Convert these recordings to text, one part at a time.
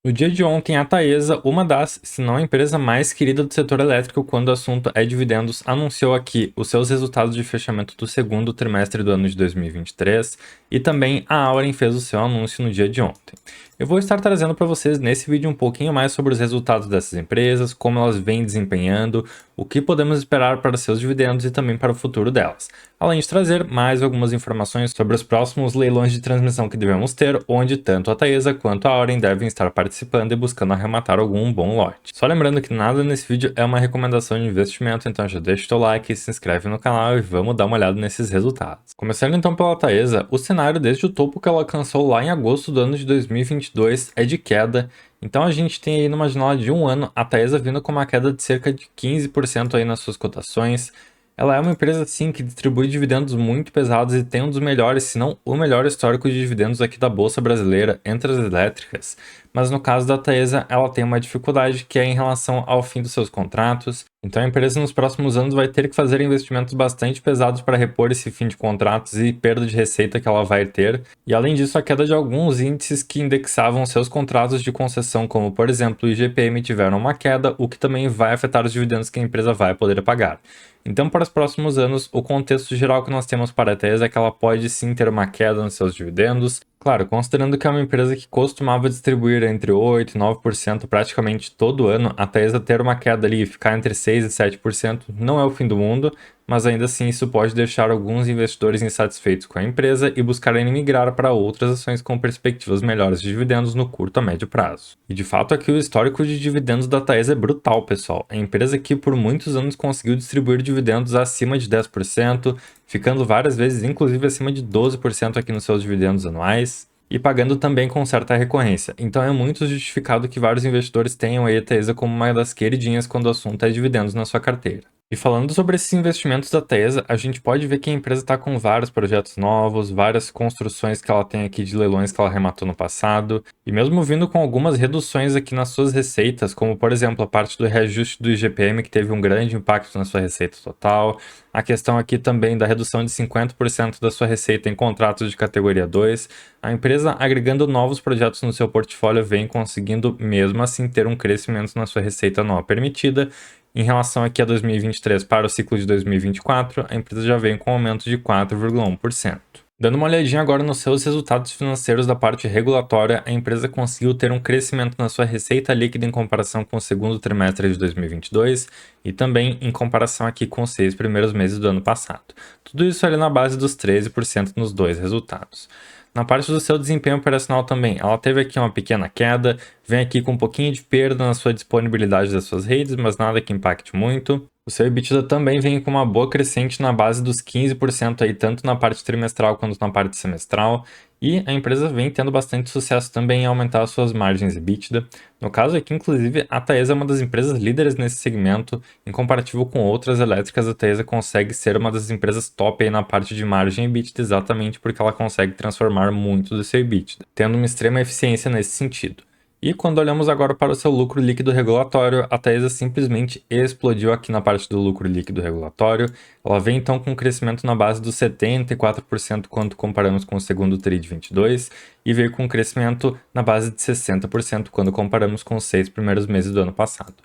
No dia de ontem, a Taesa, uma das, se não a empresa mais querida do setor elétrico quando o assunto é dividendos, anunciou aqui os seus resultados de fechamento do segundo trimestre do ano de 2023 e também a Auren fez o seu anúncio no dia de ontem. Eu vou estar trazendo para vocês nesse vídeo um pouquinho mais sobre os resultados dessas empresas, como elas vêm desempenhando, o que podemos esperar para seus dividendos e também para o futuro delas. Além de trazer mais algumas informações sobre os próximos leilões de transmissão que devemos ter, onde tanto a Taesa quanto a Auren devem estar participando e buscando arrematar algum bom lote. Só lembrando que nada nesse vídeo é uma recomendação de investimento, então já deixa o teu like, se inscreve no canal e vamos dar uma olhada nesses resultados. Começando então pela Taesa, o cenário desde o topo que ela alcançou lá em agosto do ano de 2022 é de queda. Então a gente tem aí numa janela de um ano a Taesa vindo com uma queda de cerca de 15% aí nas suas cotações. Ela é uma empresa, sim, que distribui dividendos muito pesados e tem um dos melhores, se não o melhor histórico de dividendos aqui da Bolsa Brasileira, entre as elétricas. Mas no caso da Taesa, ela tem uma dificuldade que é em relação ao fim dos seus contratos. Então a empresa nos próximos anos vai ter que fazer investimentos bastante pesados para repor esse fim de contratos e perda de receita que ela vai ter. E além disso, a queda de alguns índices que indexavam seus contratos de concessão, como por exemplo o IGPM, tiveram uma queda, o que também vai afetar os dividendos que a empresa vai poder pagar. Então, para os próximos anos, o contexto geral que nós temos para a Taesa é que ela pode sim ter uma queda nos seus dividendos. Claro, considerando que é uma empresa que costumava distribuir entre 8% e 9% praticamente todo ano, a Taesa ter uma queda ali e ficar entre 6% e 7% não é o fim do mundo, mas ainda assim isso pode deixar alguns investidores insatisfeitos com a empresa e buscarem migrar para outras ações com perspectivas melhores de dividendos no curto a médio prazo. E de fato aqui o histórico de dividendos da Taesa é brutal, pessoal. É a empresa que por muitos anos conseguiu distribuir dividendos acima de 10%, ficando várias vezes inclusive acima de 12% aqui nos seus dividendos anuais e pagando também com certa recorrência. Então é muito justificado que vários investidores tenham aí a Taesa como uma das queridinhas quando o assunto é dividendos na sua carteira. E falando sobre esses investimentos da Taesa, a gente pode ver que a empresa está com vários projetos novos, várias construções que ela tem aqui de leilões que ela arrematou no passado, e mesmo vindo com algumas reduções aqui nas suas receitas, como por exemplo a parte do reajuste do IGPM, que teve um grande impacto na sua receita total, a questão aqui também da redução de 50% da sua receita em contratos de categoria 2, a empresa agregando novos projetos no seu portfólio vem conseguindo mesmo assim ter um crescimento na sua receita anual permitida. Em relação aqui a 2023 para o ciclo de 2024, a empresa já vem com um aumento de 4,1%. Dando uma olhadinha agora nos seus resultados financeiros da parte regulatória, a empresa conseguiu ter um crescimento na sua receita líquida em comparação com o segundo trimestre de 2022 e também em comparação aqui com os 6 primeiros meses do ano passado. Tudo isso ali na base dos 13% nos dois resultados. Na parte do seu desempenho operacional também, ela teve aqui uma pequena queda, vem aqui com um pouquinho de perda na sua disponibilidade das suas redes, mas nada que impacte muito. O seu EBITDA também vem com uma boa crescente na base dos 15% aí, tanto na parte trimestral quanto na parte semestral. E a empresa vem tendo bastante sucesso também em aumentar as suas margens EBITDA. No caso aqui, inclusive, a Taesa é uma das empresas líderes nesse segmento. Em comparativo com outras elétricas, a Taesa consegue ser uma das empresas top aí na parte de margem EBITDA, exatamente porque ela consegue transformar muito do seu EBITDA, tendo uma extrema eficiência nesse sentido. E quando olhamos agora para o seu lucro líquido regulatório, a Taesa simplesmente explodiu aqui na parte do lucro líquido regulatório. Ela vem então com um crescimento na base dos 74% quando comparamos com o segundo TRI de 22 e veio com um crescimento na base de 60% quando comparamos com os 6 primeiros meses do ano passado.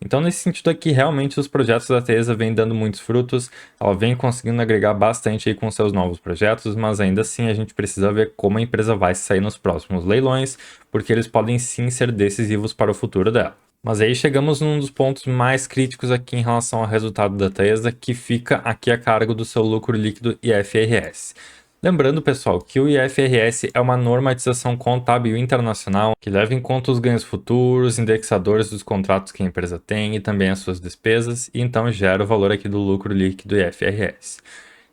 Então, nesse sentido aqui, realmente os projetos da Taesa vêm dando muitos frutos, ela vem conseguindo agregar bastante aí com seus novos projetos, mas ainda assim a gente precisa ver como a empresa vai sair nos próximos leilões, porque eles podem sim ser decisivos para o futuro dela. Mas aí chegamos num dos pontos mais críticos aqui em relação ao resultado da Taesa, que fica aqui a cargo do seu lucro líquido IFRS. Lembrando, pessoal, que o IFRS é uma normatização contábil internacional que leva em conta os ganhos futuros, indexadores dos contratos que a empresa tem e também as suas despesas, e então gera o valor aqui do lucro líquido IFRS.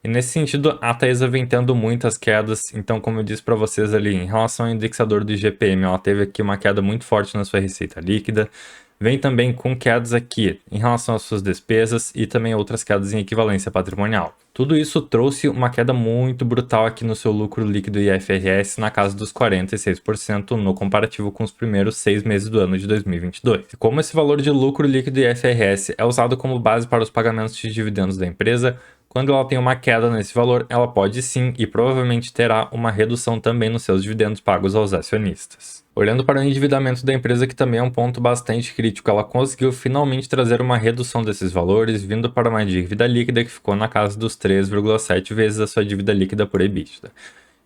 E nesse sentido, a Taesa vem tendo muitas quedas, então como eu disse para vocês ali, em relação ao indexador do IGPM, ela teve aqui uma queda muito forte na sua receita líquida, vem também com quedas aqui em relação às suas despesas e também outras quedas em equivalência patrimonial. Tudo isso trouxe uma queda muito brutal aqui no seu lucro líquido IFRS na casa dos 46% no comparativo com os primeiros 6 meses do ano de 2022. E como esse valor de lucro líquido IFRS é usado como base para os pagamentos de dividendos da empresa, quando ela tem uma queda nesse valor, ela pode sim e provavelmente terá uma redução também nos seus dividendos pagos aos acionistas. Olhando para o endividamento da empresa, que também é um ponto bastante crítico, ela conseguiu finalmente trazer uma redução desses valores, vindo para uma dívida líquida que ficou na casa dos 3,7 vezes a sua dívida líquida por EBITDA.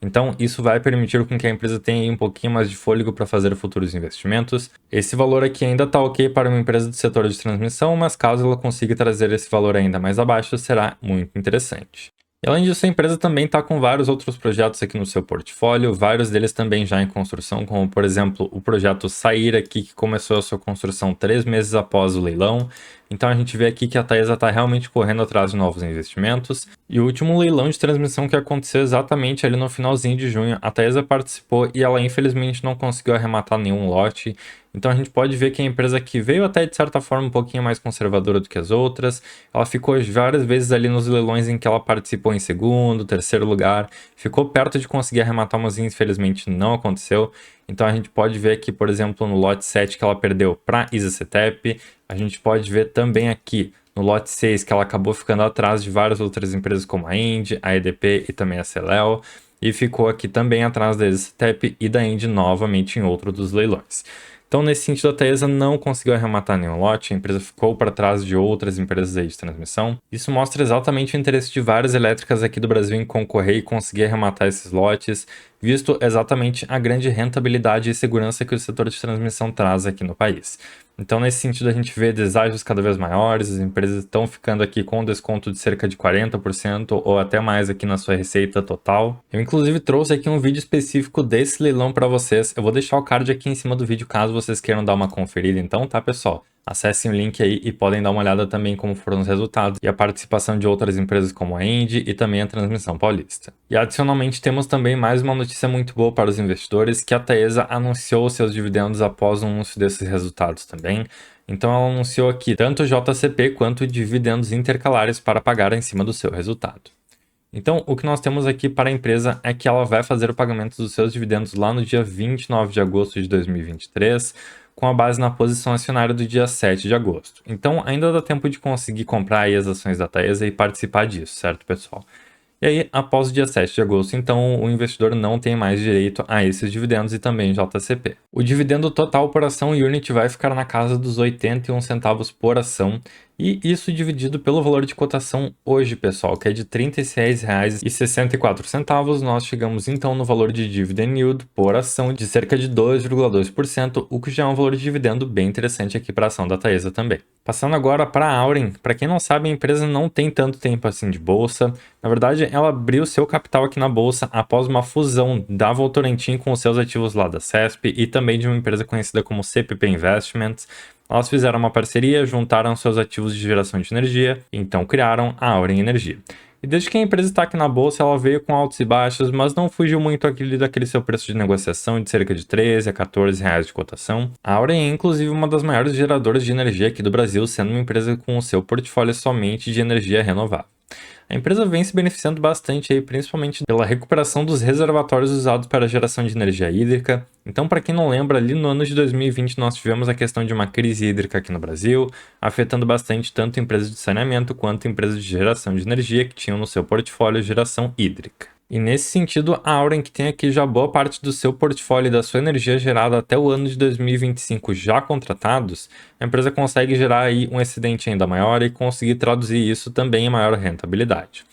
Então, isso vai permitir com que a empresa tenha aí um pouquinho mais de fôlego para fazer futuros investimentos. Esse valor aqui ainda está ok para uma empresa do setor de transmissão, mas caso ela consiga trazer esse valor ainda mais abaixo, será muito interessante. E além disso, a empresa também está com vários outros projetos aqui no seu portfólio, vários deles também já em construção, como por exemplo o projeto Sair aqui, que começou a sua construção 3 meses após o leilão. Então a gente vê aqui que a Taesa está realmente correndo atrás de novos investimentos. E o último leilão de transmissão que aconteceu exatamente ali no finalzinho de junho, a Taesa participou e ela infelizmente não conseguiu arrematar nenhum lote. Então a gente pode ver que a empresa aqui veio até de certa forma um pouquinho mais conservadora do que as outras. Ela ficou várias vezes ali nos leilões em que ela participou em segundo, terceiro lugar. Ficou perto de conseguir arrematar, mas infelizmente não aconteceu. Então a gente pode ver aqui, por exemplo, no lote 7 que ela perdeu para Isacetep. A gente pode ver também aqui no lote 6 que ela acabou ficando atrás de várias outras empresas como a Indy, a EDP e também a Celel. E ficou aqui também atrás da Isacetep e da Indy novamente em outro dos leilões. Então, nesse sentido, a Taesa não conseguiu arrematar nenhum lote, a empresa ficou para trás de outras empresas aí de transmissão. Isso mostra exatamente o interesse de várias elétricas aqui do Brasil em concorrer e conseguir arrematar esses lotes, visto exatamente a grande rentabilidade e segurança que o setor de transmissão traz aqui no país. Então, nesse sentido, a gente vê deságios cada vez maiores, as empresas estão ficando aqui com um desconto de cerca de 40% ou até mais aqui na sua receita total. Eu, inclusive, trouxe aqui um vídeo específico desse leilão para vocês. Eu vou deixar o card aqui em cima do vídeo caso vocês queiram dar uma conferida, então, tá, pessoal? Acessem o link aí e podem dar uma olhada também como foram os resultados e a participação de outras empresas como a Indy e também a Transmissão Paulista. E adicionalmente temos também mais uma notícia muito boa para os investidores, que a Taesa anunciou seus dividendos após o anúncio desses resultados também. Então ela anunciou aqui tanto o JCP quanto dividendos intercalares para pagar em cima do seu resultado. Então, o que nós temos aqui para a empresa é que ela vai fazer o pagamento dos seus dividendos lá no dia 29 de agosto de 2023, com a base na posição acionária do dia 7 de agosto. Então, ainda dá tempo de conseguir comprar aí as ações da Taesa e participar disso, certo, pessoal? E aí, após o dia 7 de agosto, então, o investidor não tem mais direito a esses dividendos e também JCP. O dividendo total por ação Unity vai ficar na casa dos 81 centavos por ação, e isso dividido pelo valor de cotação hoje, pessoal, que é de R$ 36,64, nós chegamos então no valor de dividend yield por ação de cerca de 2,2%, o que já é um valor de dividendo bem interessante aqui para a ação da Taesa também. Passando agora para a Auren, para quem não sabe, a empresa não tem tanto tempo assim de bolsa. Na verdade, ela abriu seu capital aqui na bolsa após uma fusão da Votorantim com os seus ativos lá da CESP e também de uma empresa conhecida como CPP Investments. Elas fizeram uma parceria, juntaram seus ativos de geração de energia e então criaram a Auren Energia. E desde que a empresa está aqui na bolsa, ela veio com altos e baixos, mas não fugiu muito daquele seu preço de negociação de cerca de 13 a 14 reais de cotação. A Auren é inclusive uma das maiores geradoras de energia aqui do Brasil, sendo uma empresa com o seu portfólio somente de energia renovável. A empresa vem se beneficiando bastante aí, principalmente pela recuperação dos reservatórios usados para a geração de energia hídrica. Então, para quem não lembra, ali no ano de 2020 nós tivemos a questão de uma crise hídrica aqui no Brasil, afetando bastante tanto empresas de saneamento quanto empresas de geração de energia que tinham no seu portfólio geração hídrica. E nesse sentido, a Auren, que tem aqui já boa parte do seu portfólio e da sua energia gerada até o ano de 2025 já contratados, a empresa consegue gerar aí um excedente ainda maior e conseguir traduzir isso também em maior rentabilidade.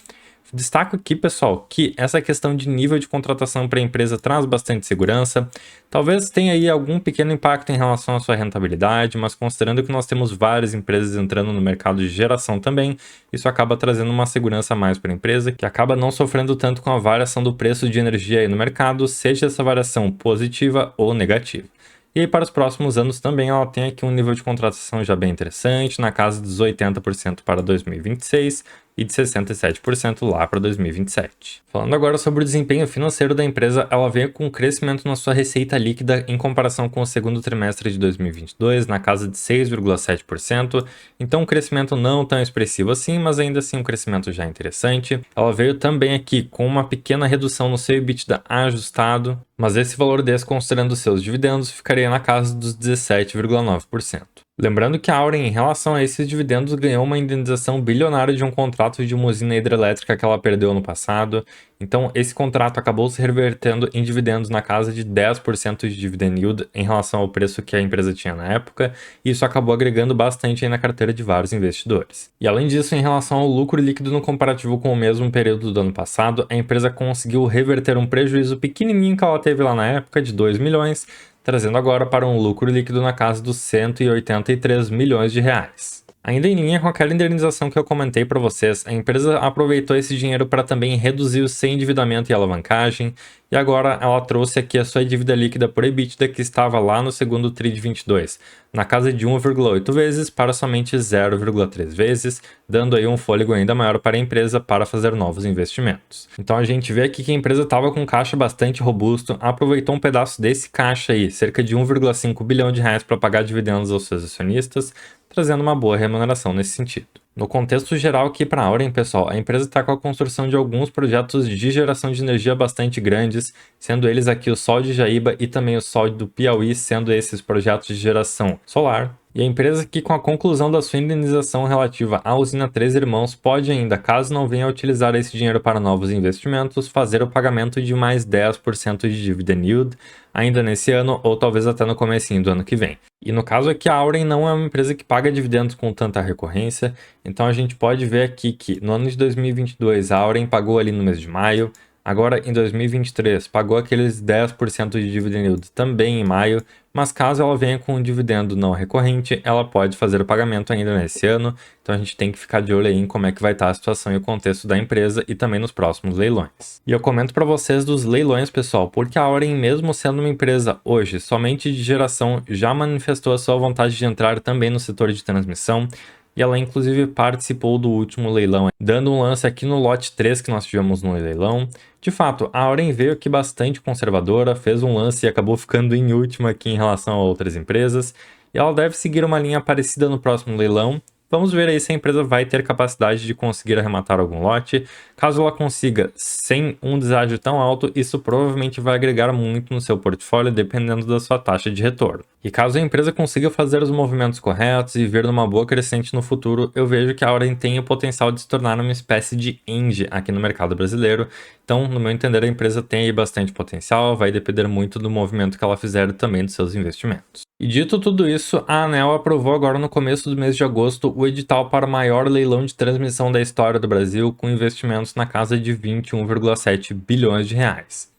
Destaco aqui, pessoal, que essa questão de nível de contratação para a empresa traz bastante segurança. Talvez tenha aí algum pequeno impacto em relação à sua rentabilidade, mas considerando que nós temos várias empresas entrando no mercado de geração também, isso acaba trazendo uma segurança a mais para a empresa, que acaba não sofrendo tanto com a variação do preço de energia aí no mercado, seja essa variação positiva ou negativa. E aí, para os próximos anos também, ela tem aqui um nível de contratação já bem interessante, na casa dos 80% para 2026 e de 67% lá para 2027. Falando agora sobre o desempenho financeiro da empresa, ela veio com um crescimento na sua receita líquida em comparação com o segundo trimestre de 2022, na casa de 6,7%, então um crescimento não tão expressivo assim, mas ainda assim um crescimento já interessante. Ela veio também aqui com uma pequena redução no seu EBITDA ajustado, mas esse valor desconsiderando seus dividendos ficaria na casa dos 17,9%. Lembrando que a Auren, em relação a esses dividendos, ganhou uma indenização bilionária de um contrato de uma usina hidrelétrica que ela perdeu no passado. Então, esse contrato acabou se revertendo em dividendos na casa de 10% de dividend yield em relação ao preço que a empresa tinha na época, e isso acabou agregando bastante aí na carteira de vários investidores. E além disso, em relação ao lucro líquido no comparativo com o mesmo período do ano passado, a empresa conseguiu reverter um prejuízo pequenininho que ela teve lá na época, de 2 milhões, trazendo agora para um lucro líquido na casa dos 183 milhões de reais. Ainda em linha com aquela indenização que eu comentei para vocês, a empresa aproveitou esse dinheiro para também reduzir o seu endividamento e alavancagem, e agora ela trouxe aqui a sua dívida líquida por EBITDA, que estava lá no segundo TRI de 22, na casa de 1,8 vezes para somente 0,3 vezes, dando aí um fôlego ainda maior para a empresa para fazer novos investimentos. Então a gente vê aqui que a empresa estava com um caixa bastante robusto, aproveitou um pedaço desse caixa aí, cerca de 1,5 bilhão de reais, para pagar dividendos aos seus acionistas, trazendo uma boa remuneração nesse sentido. No contexto geral aqui para a Auren, pessoal, a empresa está com a construção de alguns projetos de geração de energia bastante grandes, sendo eles aqui o Sol de Jaíba e também o Sol do Piauí, sendo esses projetos de geração solar. E a empresa que, com a conclusão da sua indenização relativa à usina Três Irmãos, pode ainda, caso não venha a utilizar esse dinheiro para novos investimentos, fazer o pagamento de mais 10% de dividend yield ainda nesse ano ou talvez até no comecinho do ano que vem. E no caso aqui, a Auren não é uma empresa que paga dividendos com tanta recorrência, então a gente pode ver aqui que no ano de 2022 a Auren pagou ali no mês de maio, agora em 2023 pagou aqueles 10% de dividend yield também em maio, mas caso ela venha com um dividendo não recorrente, ela pode fazer o pagamento ainda nesse ano, então a gente tem que ficar de olho aí em como é que vai estar a situação e o contexto da empresa e também nos próximos leilões. E eu comento para vocês dos leilões, pessoal, porque a Auren, mesmo sendo uma empresa hoje somente de geração, já manifestou a sua vontade de entrar também no setor de transmissão, e ela inclusive participou do último leilão, dando um lance aqui no lote 3 que nós tivemos no leilão. De fato, a Auren veio aqui bastante conservadora, fez um lance e acabou ficando em último aqui em relação a outras empresas, e ela deve seguir uma linha parecida no próximo leilão. Vamos ver aí se a empresa vai ter capacidade de conseguir arrematar algum lote. Caso ela consiga sem um deságio tão alto, isso provavelmente vai agregar muito no seu portfólio, dependendo da sua taxa de retorno. E caso a empresa consiga fazer os movimentos corretos e vir numa boa crescente no futuro, eu vejo que a Auren tem o potencial de se tornar uma espécie de Engie aqui no mercado brasileiro. Então, no meu entender, a empresa tem aí bastante potencial, vai depender muito do movimento que ela fizer e também dos seus investimentos. E dito tudo isso, a ANEEL aprovou agora no começo do mês de agosto o edital para o maior leilão de transmissão da história do Brasil, com investimentos na casa de 21,7 bilhões de reais.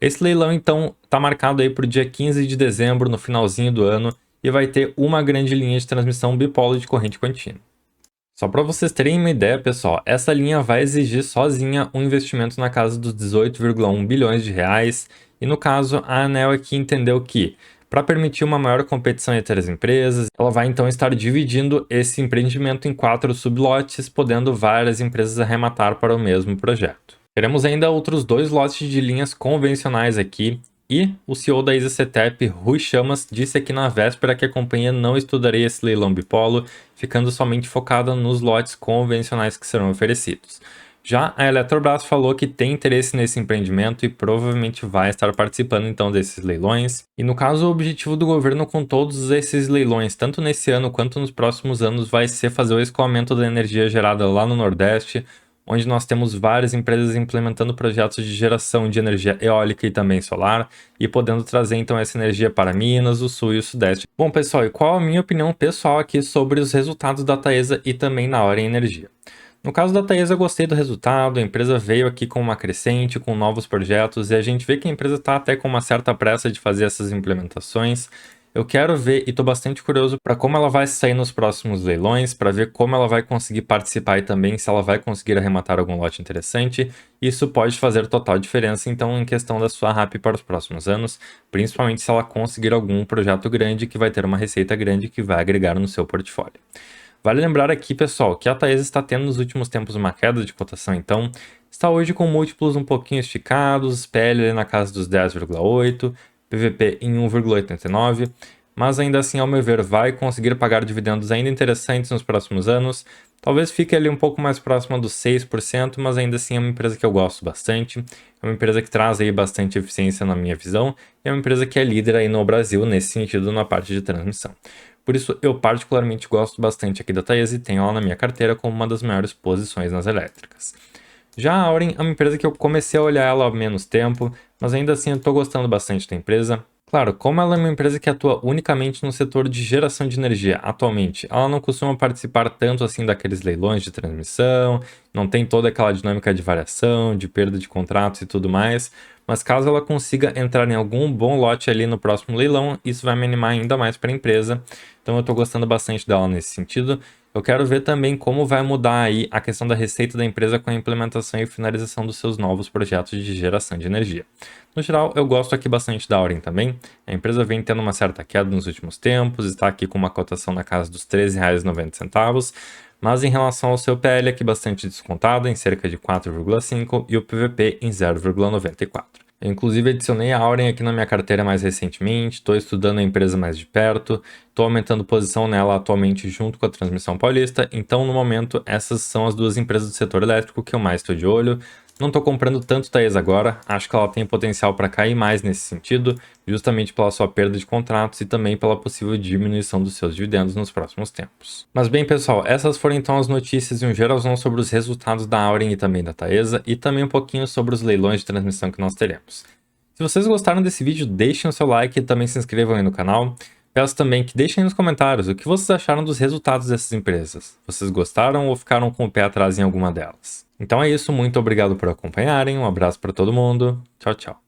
Esse leilão, então, está marcado aí para o dia 15 de dezembro, no finalzinho do ano, e vai ter uma grande linha de transmissão bipolo de corrente contínua. Só para vocês terem uma ideia, pessoal, essa linha vai exigir sozinha um investimento na casa dos 18,1 bilhões de reais, e no caso, a ANEEL aqui entendeu que, para permitir uma maior competição entre as empresas, ela vai então estar dividindo esse empreendimento em 4 sublotes, podendo várias empresas arrematar para o mesmo projeto. Teremos ainda outros 2 lotes de linhas convencionais aqui, e o CEO da ISA-CTEP, Rui Chamas, disse aqui na véspera que a companhia não estudaria esse leilão bipolo, ficando somente focada nos lotes convencionais que serão oferecidos. Já a Eletrobras falou que tem interesse nesse empreendimento e provavelmente vai estar participando então desses leilões. E no caso, o objetivo do governo com todos esses leilões, tanto nesse ano quanto nos próximos anos, vai ser fazer o escoamento da energia gerada lá no Nordeste, onde nós temos várias empresas implementando projetos de geração de energia eólica e também solar, e podendo trazer então essa energia para Minas, o Sul e o Sudeste. Bom, pessoal, e qual a minha opinião pessoal aqui sobre os resultados da Taesa e também na Auren Energia? No caso da Taesa, eu gostei do resultado, a empresa veio aqui com uma crescente, com novos projetos, e a gente vê que a empresa está até com uma certa pressa de fazer essas implementações. Eu quero ver e estou bastante curioso para como ela vai sair nos próximos leilões, para ver como ela vai conseguir participar e também se ela vai conseguir arrematar algum lote interessante. Isso pode fazer total diferença, então, em questão da sua RAP para os próximos anos, principalmente se ela conseguir algum projeto grande que vai ter uma receita grande que vai agregar no seu portfólio. Vale lembrar aqui, pessoal, que a Taesa está tendo nos últimos tempos uma queda de cotação, então está hoje com múltiplos um pouquinho esticados, PL na casa dos 10,8, PVP em 1,89, mas ainda assim, ao meu ver, vai conseguir pagar dividendos ainda interessantes nos próximos anos. Talvez fique ali um pouco mais próximo dos 6%, mas ainda assim é uma empresa que eu gosto bastante. É uma empresa que traz aí bastante eficiência na minha visão, e é uma empresa que é líder aí no Brasil nesse sentido na parte de transmissão. Por isso, eu particularmente gosto bastante aqui da Taesa e tenho ela na minha carteira como uma das maiores posições nas elétricas. Já a Auren é uma empresa que eu comecei a olhar ela há menos tempo, mas ainda assim eu estou gostando bastante da empresa. Claro, como ela é uma empresa que atua unicamente no setor de geração de energia atualmente, ela não costuma participar tanto assim daqueles leilões de transmissão, não tem toda aquela dinâmica de variação, de perda de contratos e tudo mais, mas caso ela consiga entrar em algum bom lote ali no próximo leilão, isso vai me animar ainda mais para a empresa. Então eu estou gostando bastante dela nesse sentido. Eu quero ver também como vai mudar aí a questão da receita da empresa com a implementação e finalização dos seus novos projetos de geração de energia. No geral, eu gosto aqui bastante da Auren também. A empresa vem tendo uma certa queda nos últimos tempos, está aqui com uma cotação na casa dos R$ 13,90, mas em relação ao seu PL aqui bastante descontado, em cerca de 4,5 e o PVP em 0,94. Eu, inclusive, adicionei a Auren aqui na minha carteira mais recentemente, estou estudando a empresa mais de perto, estou aumentando posição nela atualmente junto com a Transmissão Paulista, então no momento essas são as duas empresas do setor elétrico que eu mais estou de olho. Não estou comprando tanto Taesa agora, acho que ela tem potencial para cair mais nesse sentido, justamente pela sua perda de contratos e também pela possível diminuição dos seus dividendos nos próximos tempos. Mas bem pessoal, essas foram então as notícias em um geralzão sobre os resultados da Auren e também da Taesa, e também um pouquinho sobre os leilões de transmissão que nós teremos. Se vocês gostaram desse vídeo, deixem o seu like e também se inscrevam aí no canal. Peço também que deixem nos comentários o que vocês acharam dos resultados dessas empresas. Vocês gostaram ou ficaram com o pé atrás em alguma delas? Então é isso, muito obrigado por acompanharem, um abraço para todo mundo, tchau, tchau.